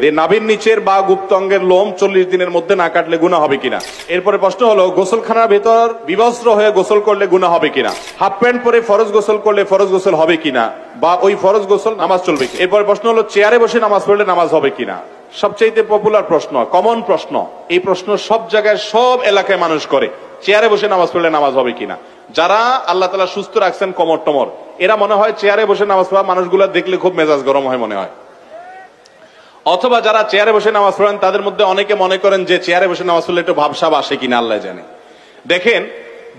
নাভির নিচের বা গুপ্ত অঙ্গের লোম 40 দিনের মধ্যে না কাটলে গুনাহ হবে কিনা। এরপরে প্রশ্ন হলো গোসলখানার ভেতর বিবস্ত্র হয়ে গোসল করলে গুনাহ হবে কিনা, হাফ প্যান্ট পরে ফরজ গোসল করলে ফরজ গোসল হবে কিনা, বা ওই ফরজ গোসল নামাজ চলবে। এরপরে প্রশ্ন হলো চেয়ারে বসে নামাজ পড়লে নামাজ হবে কিনা। সবচেয়ে পপুলার প্রশ্ন, কমন প্রশ্ন, এই প্রশ্ন সব জায়গায় সব এলাকায় মানুষ করে, চেয়ারে বসে নামাজ পড়লে নামাজ হবে কিনা। যারা আল্লাহ তাআলা সুস্থ রাখছেন কমর টমর, এরা মনে হয় চেয়ারে বসে নামাজ পড়া মানুষগুলা দেখলে খুব মেজাজ গরম হয় মনে হয়। অথবা যারা চেয়ারে বসে নামাজ পড়েন তাদের মধ্যে অনেকে মনে করেন যে চেয়ারে বসে নামাজ পড়লে একটু ভাবসাব আসে কিনা আল্লাহ জানে। দেখেন,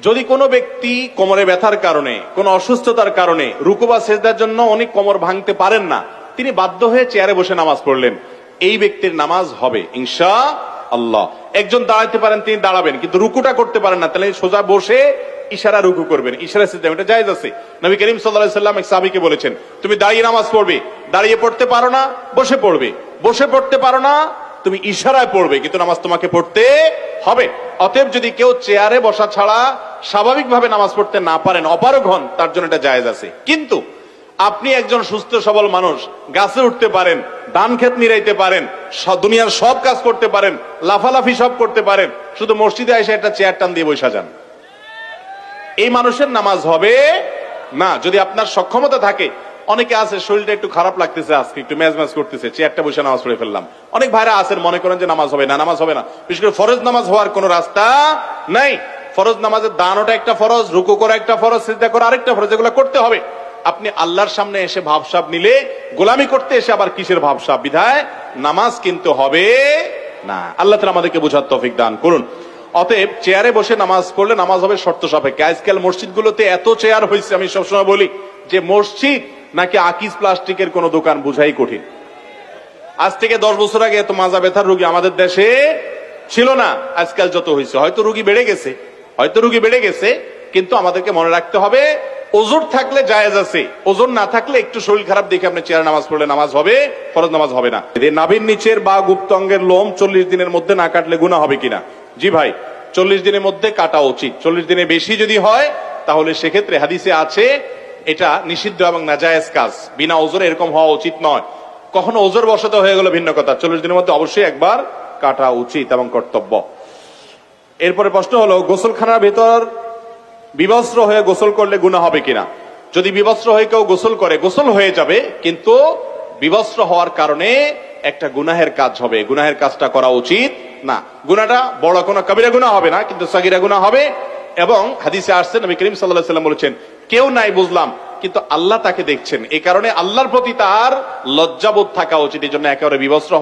যদি কোনো ব্যক্তি কোমরে ব্যথার কারণে, কোনো অসুস্থতার কারণে রুকু বা সিজদার জন্য অনেক কোমর ভাঙতে পারেন না, তিনি বাধ্য হয়ে চেয়ারে বসে নামাজ পড়লেন, এই ব্যক্তির নামাজ হবে ইনশাআল্লাহ। একজন দাঁড়াতে পারেন, তিনি দাঁড়াবেন, কিন্তু রুকুটা করতে পারেন না, তাহলে সোজা বসে ইশারা রুকু করবেন, ইশারা সিজদা, এটা জায়েজ আছে। নবী করিম সাল্লাল্লাহু আলাইহি ওয়াসাল্লাম এক সাহাবীকে বলেছেন, তুমি দাঁড়িয়ে নামাজ পড়বে, দাঁড়িয়ে পড়তে পারো না বসে পড়বে, বসে পড়তে পারো না তুমি ইশারায় পড়বে, কিন্তু নামাজ তোমাকে পড়তে হবে। অতএব যদি কেউ চেয়ারে বসা ছাড়া স্বাভাবিকভাবে নামাজ পড়তে না পারেন, অপারগ হন, তার জন্য এটা জায়েজ আছে। কিন্তু আপনি একজন সুস্থ সবল মানুষ, গাছে উঠতে পারেন, ধান ক্ষেত নিরাইতে পারেন, দুনিয়ার সব কাজ করতে পারেন, লাফালাফি সব করতে পারেন, শুধু মসজিদে এসে একটা চেয়ার টান দিয়ে বসে যান, এই মানুষের নামাজ হবে না। যদি আপনার সক্ষমতা থাকে, অনেকে আছে শরীরটা একটু খারাপ লাগতেছে, আজকে একটু ম্যাজ করতেছে, চেয়ারটা বসে নামাজ পড়ে ফেললাম। অনেক ভাইরা আছেন মনে করেন যে নামাজ হবে না, নামাজ হবে না। বিশেষ করে ফরজ নামাজ হওয়ার কোন রাস্তা নাই। ফরজ নামাজের দানোটা একটা ফরজ, রুকু করা একটা ফরজ, সিজদা করা আরেকটা ফরজ, এগুলো করতে হবে। আপনি আল্লাহর সামনে এসে ভাবসাব নিলে, গোলামি করতে এসে আবার কিসের ভাবসাব, বিধায় নামাজ কিন্তু হবে না। আল্লাহ তাআলা আমাদেরকে বোঝার তৌফিক দান করুন। অতএব চেয়ারে বসে নামাজ পড়লে নামাজ হবে শর্ত সাপেক্ষে। আজকাল মসজিদগুলোতে এত চেয়ার হয়েছে, আমি সবসময় বলি যে মসজিদ নাকি আকিস প্লাস্টিকের কোন দোকান বুঝাই কঠিন। আজ থেকে 10 বছর আগে এত মাজা ব্যথার রোগী আমাদের দেশে ছিল না, আজকাল যত হয়েছে। হয়তো রোগী বেড়ে গেছে, কিন্তু আমাদেরকে মনে রাখতে হবে ওজোর থাকলে জায়েজ আছে, ওজোর না থাকলে একটু শরীর খারাপ দেখে আপনি চেয়ারে নামাজ পড়লে নামাজ হবে, ফরজ নামাজ হবে না। নাভির নিচের বা গুপ্ত অঙ্গের লোম 40 দিনের মধ্যে না কাটলে গুনাহ হবে কিনা। জি ভাই, 40 দিনের মধ্যে কাটা উচিত। 40 দিনের বেশি যদি হয় তাহলে সেক্ষেত্রে হাদিসে আছে এটা নিষিদ্ধ এবং নাজায়েজ কাজ, বিনা ওজরে এরকম হওয়া উচিত নয়। কখনো ওজর বশত হয়ে গেল ভিন্ন কথা, 40 দিনের মধ্যে অবশ্যই একবার কাটা উচিত এবং কর্তব্য। এরপরে প্রশ্ন হলো গোসলখানার ভেতর বিবস্ত্র হয়ে গোসল করলে গুনাহ হবে কিনা। যদি বিবস্ত্র হয়ে কেউ গোসল করে, গোসল হয়ে যাবে, কিন্তু বিবস্ত্র হওয়ার কারণে একটা গুনাহের কাজ হবে, গুনাহের কাজটা করা উচিত না। গুনাহটা বড় কোনো কবিরা গুনাহ হবে না, কিন্তু সাগীরা গুনাহ হবে। এবং হাদিসে আসছে নবী করিম সাল্লাল্লাহু আলাইহি ওয়াসাল্লাম বলেছেন, কেউ নাই বুঝলাম, কিন্তু আল্লাহ তাকে দেখছেন, এই কারণে আল্লাহর প্রতি তার লজ্জাবোধ থাকা উচিত, এই জন্য একেবারে বিবস্ত্র